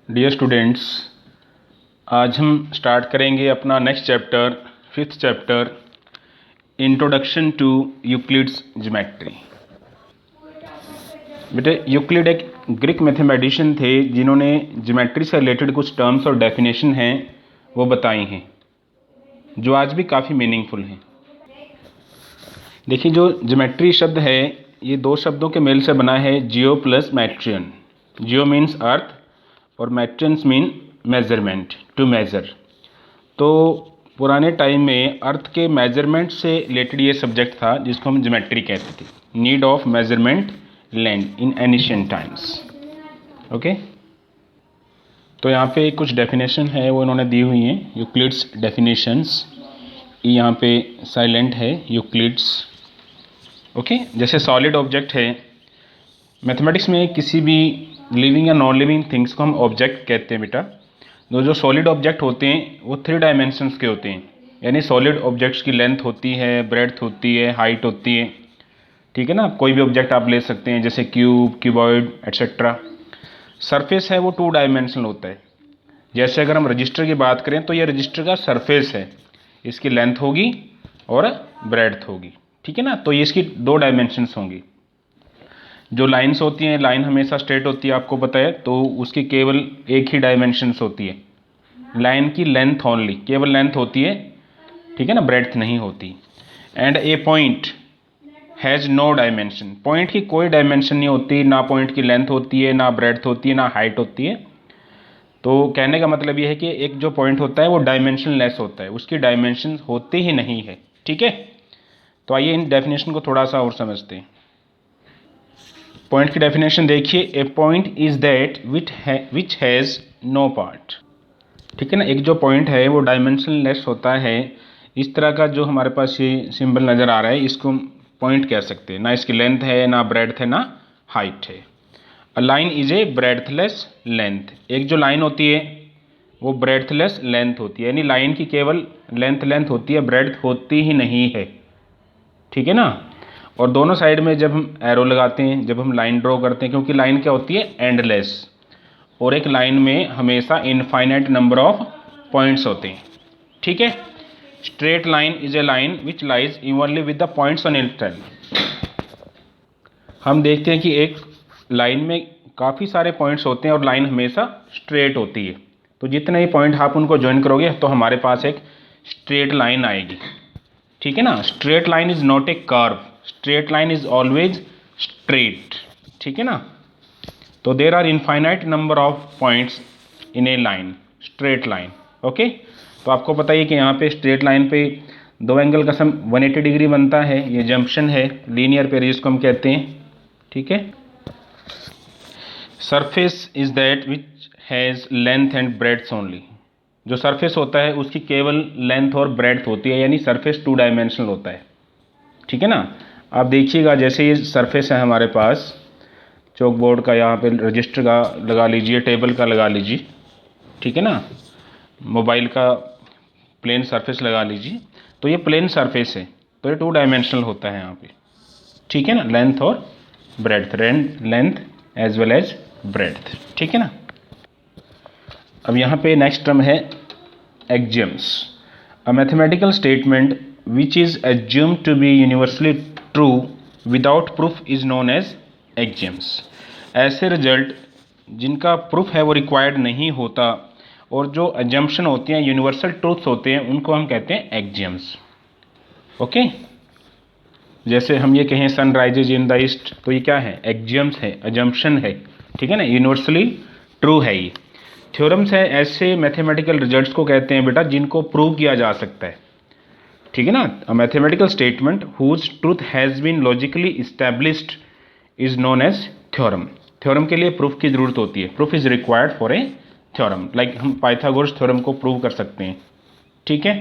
Dear students, आज हम start करेंगे अपना next chapter, fifth chapter, introduction to Euclid's geometry. बेटे, यूक्लिड एक ग्रीक मैथमेटिशियन थे जिन्होंने ज्योमेट्री से रिलेटेड कुछ टर्म्स और डेफिनेशन हैं वो बताई हैं, जो आज भी काफ़ी मीनिंगफुल हैं। देखिए, जो ज्योमेट्री शब्द है ये दो शब्दों के मेल से बना है, जियो प्लस मैट्रियन। जियो मीन्स अर्थ और मैट्रियंस मीन मेजरमेंट, टू मेज़र। तो पुराने टाइम में अर्थ के मेजरमेंट से रिलेटेड ये सब्जेक्ट था जिसको हम ज्योमेट्री कहते थे। Need of measurement land in ancient times. Okay, तो यहाँ पे कुछ डेफिनेशन है वो इन्होंने दी हुई हैं, यूक्लिड्स डेफिनेशंस। यहाँ पे साइलेंट है यूक्लिड्स। ओके, जैसे सॉलिड ऑब्जेक्ट है, मैथमेटिक्स में किसी भी लिविंग या नॉन लिविंग थिंग्स को हम ऑब्जेक्ट कहते हैं बेटा। जो सॉलिड ऑब्जेक्ट होते हैं वो 3 डायमेंशंस के होते हैं, यानी सॉलिड ऑब्जेक्ट्स की लेंथ होती है, ब्रेड्थ होती है, हाइट होती है। ठीक है ना, कोई भी ऑब्जेक्ट आप ले सकते हैं जैसे क्यूब, क्यूबॉइड एट्सेट्रा। सरफेस है वो 2 डायमेंशनल होता है। जैसे अगर हम रजिस्टर की बात करें तो ये रजिस्टर का सरफेस है, इसकी लेंथ होगी और ब्रेड्थ होगी। ठीक है ना, तो ये इसकी 2 डायमेंशंस होंगी। जो लाइंस होती हैं, लाइन हमेशा स्ट्रेट होती है, आपको पता है, तो उसकी केवल एक ही डायमेंशंस होती है, लाइन की लेंथ ओनली, केवल लेंथ होती है। ठीक है ना, ब्रेड्थ नहीं होती। And a point has no dimension, point की कोई डायमेंशन नहीं होती, ना पॉइंट की लेंथ होती है, ना ब्रेड्थ होती है, ना हाइट होती है। तो कहने का मतलब यह है कि एक जो पॉइंट होता है वो डायमेंशन लेस होता है, उसकी डायमेंशन होती ही नहीं है। ठीक है, तो आइए इन डेफिनेशन को थोड़ा सा और समझते हैं। पॉइंट की डेफिनेशन देखिए, a point is that which has no part. ठीक है ना, एक जो पॉइंट है वो डायमेंशन लेस होता है। इस तरह का जो हमारे पास ये सिंबल नज़र आ रहा है इसको पॉइंट कह सकते हैं, ना इसकी लेंथ है, ना ब्रेड्थ है, ना हाइट है। A line is a breadthless length, एक जो लाइन होती है वो ब्रेड्थलेस लेंथ होती है, यानी लाइन की केवल लेंथ होती है, ब्रेड्थ होती ही नहीं है। ठीक है ना, और दोनों साइड में जब हम एरो लगाते हैं, जब हम लाइन ड्रॉ करते हैं, क्योंकि लाइन क्या होती है, एंडलेस, और एक लाइन में हमेशा इनफाइनाइट नंबर ऑफ पॉइंट्स होते हैं। ठीक है, straight line is A line which lies evenly with the points on it. हम देखते हैं कि एक लाइन में काफ़ी सारे पॉइंट्स होते हैं और लाइन हमेशा स्ट्रेट होती है, तो जितने ही पॉइंट आप उनको ज्वाइन करोगे तो हमारे पास एक स्ट्रेट लाइन आएगी। ठीक है ना, straight line is not a curve, straight line is always straight. ठीक है ना, तो there are infinite number of points in a line, straight line. Okay, तो आपको पता है कि यहाँ पे स्ट्रेट लाइन पे दो एंगल का सम 180 डिग्री बनता है, ये जंक्शन है, लीनियर पे जिसको हम कहते हैं। ठीक है, surface is that which has length and breadth only, जो सरफेस होता है उसकी केवल लेंथ और ब्रेड्थ होती है, यानी सरफेस 2 डायमेंशनल होता है। ठीक है ना, आप देखिएगा जैसे ये सरफेस है हमारे पास चौक बोर्ड का, यहाँ पे रजिस्टर का लगा लीजिए, टेबल का लगा लीजिए। ठीक है ना, मोबाइल का प्लेन सरफेस लगा लीजिए, तो ये प्लेन सरफेस है, तो ये 2 डायमेंशनल होता है यहाँ पे। ठीक है ना, लेंथ और breadth, length as well as breadth. ठीक है ना, अब यहाँ पे नेक्स्ट टर्म है axioms. A mathematical statement which is assumed to be universally true without proof is known as axioms. ऐसे रिजल्ट जिनका प्रूफ है वो रिक्वायर्ड नहीं होता और जो एजम्पशन होती हैं, यूनिवर्सल ट्रूथ्स होते हैं, उनको हम कहते हैं एक्सियम्स। ओके, जैसे हम ये कहें sun rises in the east, तो ये क्या है, एक्सियम्स है, एजम्पशन है। ठीक है ना, यूनिवर्सली ट्रू है ये। थ्योरम्स है ऐसे मैथमेटिकल रिजल्ट्स को कहते हैं बेटा जिनको प्रूव किया जा सकता है। ठीक है ना, a mathematical statement whose truth has been logically established is known as theorem. Theorem के लिए प्रूफ की जरूरत होती है, proof is required for a theorem, like हम पाइथागोरस थ्योरम को प्रूव कर सकते हैं। ठीक है,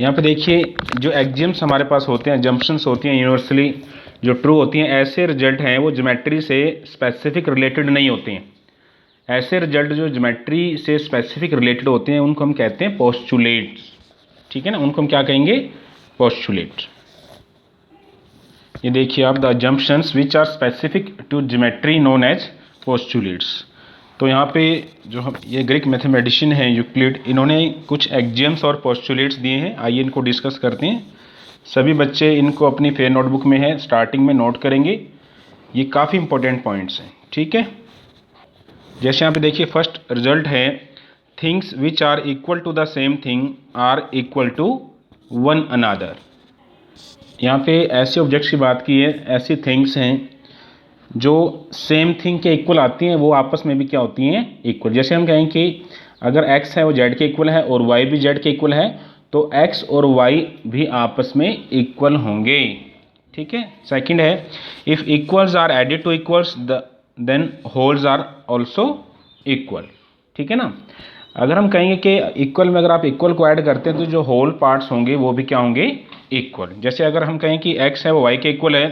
यहाँ पे देखिए जो एक्सियम्स हमारे पास होते हैं, जंक्शंस होती हैं, यूनिवर्सली जो ट्रू होती हैं, ऐसे रिजल्ट हैं वो ज्योमेट्री से स्पेसिफिक रिलेटेड नहीं होते हैं। ऐसे रिजल्ट जो ज्योमेट्री से स्पेसिफिक रिलेटेड होते हैं उनको हम कहते हैं पोस्टुलेट्स। ठीक है ना, उनको हम क्या कहेंगे, पोस्टुलेट। ये देखिए आप, the junctions which are specific to geometry known as postulates. तो यहाँ पे जो हम ये ग्रीक मैथमेटिशियन हैं यूक्लिड, इन्होंने कुछ एक्जियम्स और पोस्टुलेट्स दिए हैं, आइए इनको डिस्कस करते हैं। सभी बच्चे इनको अपनी फेयर नोटबुक में है स्टार्टिंग में नोट करेंगे, ये काफ़ी इंपॉर्टेंट पॉइंट्स हैं, ठीक है। जैसे यहाँ पे देखिए फर्स्ट रिजल्ट है things which are equal to the same thing are equal to one another. यहाँ पे ऐसे ऑब्जेक्ट्स की बात की है, ऐसी थिंग्स हैं जो सेम थिंग के इक्वल आती हैं, वो आपस में भी क्या होती हैं, इक्वल। जैसे हम कहें कि अगर x है वो z के इक्वल है और y भी z के इक्वल है, तो x और y भी आपस में इक्वल होंगे, ठीक है। सेकंड है if equals are added to equals then wholes are also equal, ठीक है ना। अगर हम कहेंगे कि इक्वल में अगर आप इक्वल को ऐड करते हैं तो जो होल पार्ट्स होंगे वो भी क्या होंगे, इक्वल। जैसे अगर हम कहें कि x है वो y के इक्वल है,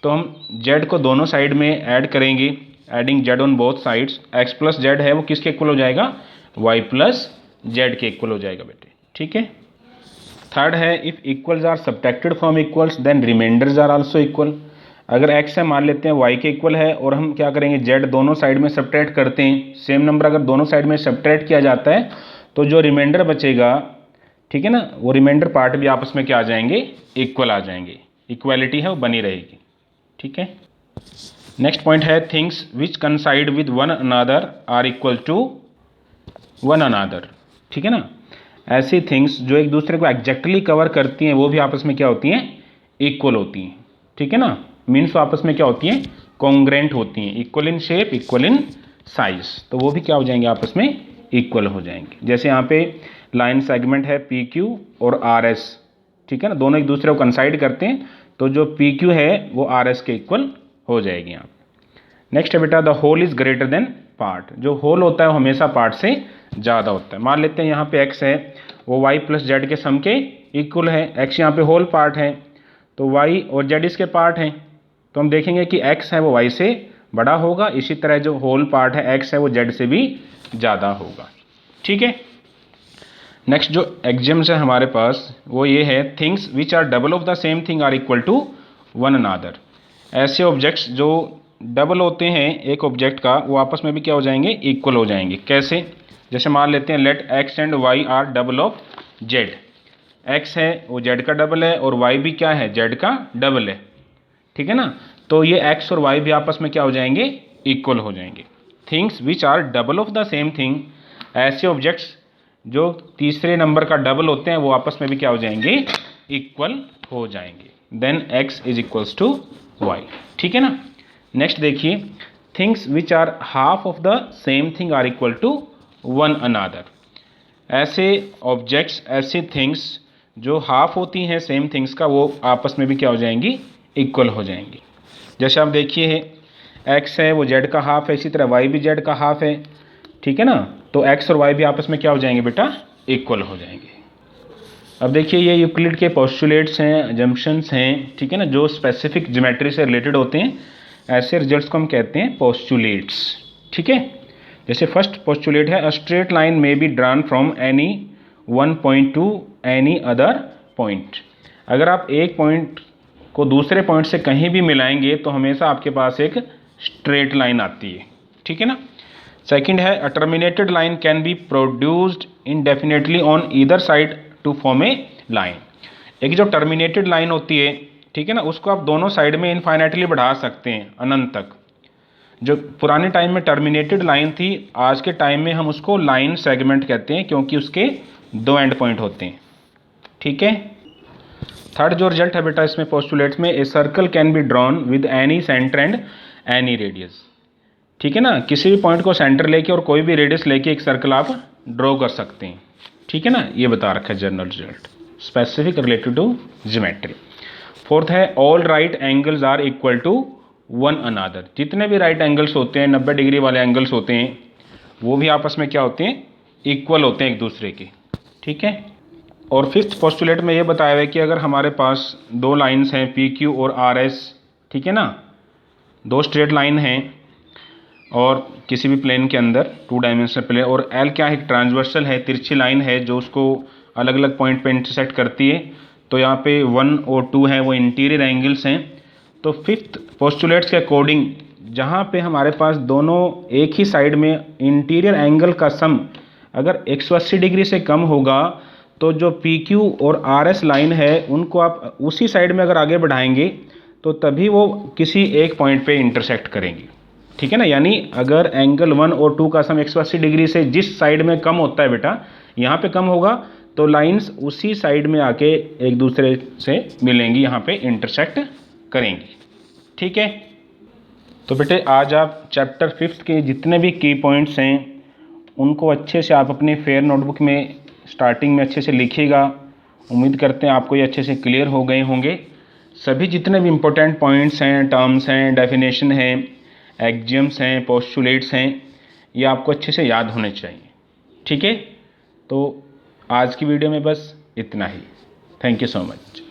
तो हम z को दोनों साइड में ऐड करेंगे, adding z on both sides, x plus z है वो किसके इक्वल हो जाएगा, y प्लस z के इक्वल हो जाएगा बेटे, ठीक है। थर्ड है if equals are subtracted from equals then remainders are also equal. अगर x है मान लेते हैं y के इक्वल है और हम क्या करेंगे z दोनों साइड में सब्ट्रैक्ट करते हैं, सेम नंबर अगर दोनों साइड में सब्ट्रैक्ट किया जाता है तो जो रिमाइंडर बचेगा, ठीक है ना, वो रिमाइंडर पार्ट भी आपस में क्या आ जाएंगे, इक्वल आ जाएंगे, इक्वालिटी है वो बनी रहेगी, ठीक है। नेक्स्ट पॉइंट है things which coincide with one another are equal to one another, ठीक है ना। ऐसी थिंग्स जो एक दूसरे को एग्जैक्टली कवर करती हैं वो भी आपस में क्या होती हैं, इक्वल होती हैं, ठीक है ना। मीन्स आपस में क्या होती हैं, कॉन्ग्रेंट होती हैं, equal in shape equal in size, तो वो भी क्या हो जाएंगे, आपस में इक्वल हो जाएंगे। जैसे यहाँ पे लाइन सेगमेंट है पी क्यू और आर एस, ठीक है ना, दोनों एक दूसरे को कंसाइड करते हैं, तो जो पी क्यू है वो आर एस के इक्वल हो जाएगी यहाँ पे। नेक्स्ट है बेटा the whole is greater than part. जो होल होता है वो हमेशा पार्ट से ज़्यादा होता है। मान लेते हैं यहाँ पे x है वो y प्लस जेड के सम के इक्वल है, x यहाँ पे होल पार्ट है तो y और z इसके पार्ट हैं, तो हम देखेंगे कि x है वो y से बड़ा होगा, इसी तरह जो होल पार्ट है x है वो z से भी ज़्यादा होगा, ठीक है। नेक्स्ट जो एक्जियम्स है हमारे पास वो ये है things which are double of the same thing are equal to one another. ऐसे ऑब्जेक्ट्स जो डबल होते हैं एक ऑब्जेक्ट का वो आपस में भी क्या हो जाएंगे, इक्वल हो जाएंगे। कैसे, जैसे मान लेते हैं let x and y are double of z। x है वो z का डबल है और y भी क्या है, z का डबल है, ठीक है ना। तो ये x और y भी आपस में क्या हो जाएंगे, इक्वल हो जाएंगे। Things which are double of the same thing, ऐसे ऑब्जेक्ट्स जो तीसरे नंबर का डबल होते हैं वो आपस में भी क्या हो जाएंगे, इक्वल हो जाएंगे। Then x is equals to y, ठीक है ना। नेक्स्ट देखिए things which are half of the same thing are equal to one another. ऐसे ऑब्जेक्ट्स, ऐसे थिंग्स जो हाफ होती हैं सेम थिंग्स का वो आपस में भी क्या हो जाएंगी, इक्वल हो जाएंगी। जैसे आप देखिए x है वो z का हाफ है, इसी तरह y भी z का हाफ है, ठीक है ना। तो x और y भी आपस में क्या हो जाएंगे बेटा, इक्वल हो जाएंगे। अब देखिए ये यूक्लिड के पोस्टुलेट्स हैं, अजम्पशंस हैं, ठीक है ना, जो स्पेसिफिक ज्योमेट्री से रिलेटेड होते हैं, ऐसे रिजल्ट्स को हम कहते हैं पोस्टुलेट्स, ठीक है। जैसे फर्स्ट पोस्टुलेट है अ स्ट्रेट लाइन में be drawn from any one point two any other point. अगर आप एक पॉइंट को दूसरे पॉइंट से कहीं भी मिलाएंगे तो हमेशा आपके पास एक स्ट्रेट लाइन आती है, ठीक है ना। सेकंड है a terminated line can be produced indefinitely on either side to form a line. एक जो टर्मिनेटेड लाइन होती है, ठीक है ना, उसको आप दोनों साइड में इनफाइनाइटली बढ़ा सकते हैं अनंत तक। जो पुराने टाइम में टर्मिनेटेड लाइन थी, आज के टाइम में हम उसको लाइन सेगमेंट कहते हैं क्योंकि उसके दो एंड पॉइंट होते हैं, ठीक है। थर्ड जो रिजल्ट है बेटा इसमें पोस्टुलेट्स में a circle can be drawn with any centre and any radius, ठीक है ना। किसी भी पॉइंट को सेंटर लेके और कोई भी रेडियस लेके एक सर्कल आप ड्रॉ कर सकते हैं, ठीक है ना। ये बता रखा है general result specific related to geometry. Fourth है all right angles are equal to one another. जितने भी राइट एंगल्स होते हैं, 90 डिग्री वाले एंगल्स होते हैं, वो भी आपस में क्या होते हैं, इक्वल होते हैं एक दूसरे के, ठीक है। और फिफ्थ पोस्टुलेट में ये बताया हुआ है कि अगर हमारे पास दो लाइंस हैं पी क्यू और आर एस, ठीक है ना, दो स्ट्रेट लाइन हैं और किसी भी प्लेन के अंदर टू डायमेंशनल प्लेन, और एल क्या है, ट्रांसवर्सल है, तिरछी लाइन है जो उसको अलग अलग पॉइंट पे इंटरसेक्ट करती है। तो यहाँ पे 1 और 2 हैं वो इंटीरियर एंगल्स हैं। तो फिफ्थ पोस्टुलेट्स के अकॉर्डिंग जहाँ पे हमारे पास दोनों एक ही साइड में इंटीरियर एंगल का सम अगर 180 डिग्री से कम होगा तो जो PQ और RS लाइन है उनको आप उसी साइड में अगर आगे बढ़ाएंगे तो तभी वो किसी एक पॉइंट पे इंटरसेक्ट करेंगी। ठीक है ना, यानी अगर एंगल 1 और 2 का सम 180 डिग्री से जिस साइड में कम होता है बेटा, यहाँ पे कम होगा तो लाइंस उसी साइड में आके एक दूसरे से मिलेंगी, यहाँ पे इंटरसेक्ट करेंगी। ठीक है, तो बेटे आज आप चैप्टर 5 के जितने भी की पॉइंट्स हैं उनको अच्छे से आप अपनी फेयर नोटबुक में स्टार्टिंग में अच्छे से लिखिएगा। उम्मीद करते हैं आपको ये अच्छे से क्लियर हो गए होंगे। सभी जितने भी इम्पोर्टेंट पॉइंट्स हैं, टर्म्स हैं, डेफिनेशन हैं, एक्जियम्स हैं, पोस्टुलेट्स हैं, ये आपको अच्छे से याद होने चाहिए। ठीक है, तो आज की वीडियो में बस इतना ही। Thank you so much.